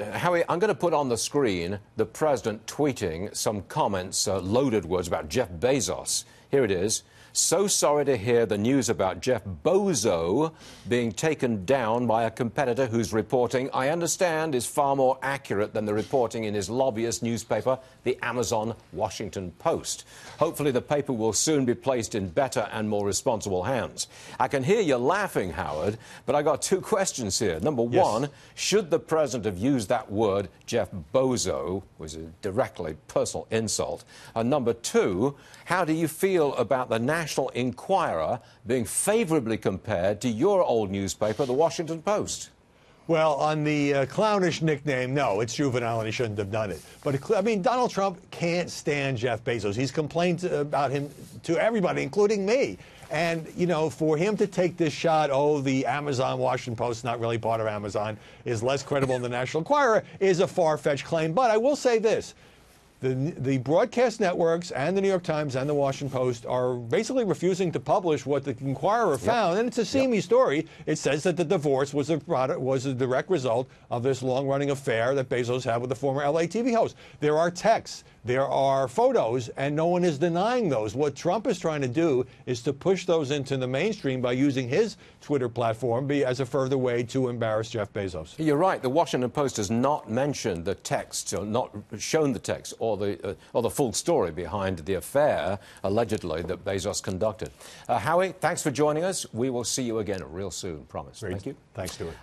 Howie, I'm going to put on the screen the president tweeting some comments, loaded words about Jeff Bezos. Here it is. So sorry to hear the news about Jeff Bezos being taken down by a competitor whose reporting, I understand, is far more accurate than the reporting in his lobbyist newspaper, the Amazon Washington Post. Hopefully the paper will soon be placed in better and more responsible hands. I can hear you laughing, Howard, but I got two questions here. Number one, should the president have used that word, Jeff Bezos, was a directly personal insult? And number two, how do you feel about the National Enquirer being favorably compared to your old newspaper, the Washington Post? Well, on the clownish nickname, no, it's juvenile and he shouldn't have done it. But, I mean, Donald Trump can't stand Jeff Bezos. He's complained about him to everybody, including me. And, you know, for him to take this shot, oh, the Amazon Washington Post, not really part of Amazon, is less credible than the National Enquirer, is a far-fetched claim. But I will say this. The broadcast networks and the New York Times and the Washington Post are basically refusing to publish what the Enquirer found, and it's a seamy story. It says that the divorce was a direct result of this long-running affair that Bezos had with the former LA TV host. There are texts, there are photos, and no one is denying those. What Trump is trying to do is to push those into the mainstream by using his Twitter platform as a further way to embarrass Jeff Bezos. You're right. The Washington Post has not mentioned the text, or not shown the text, or the full story behind the affair, allegedly, that Bezos conducted. Howie, thanks for joining us. We will see you again real soon, promise. Great. Thank you. Thanks, Stuart.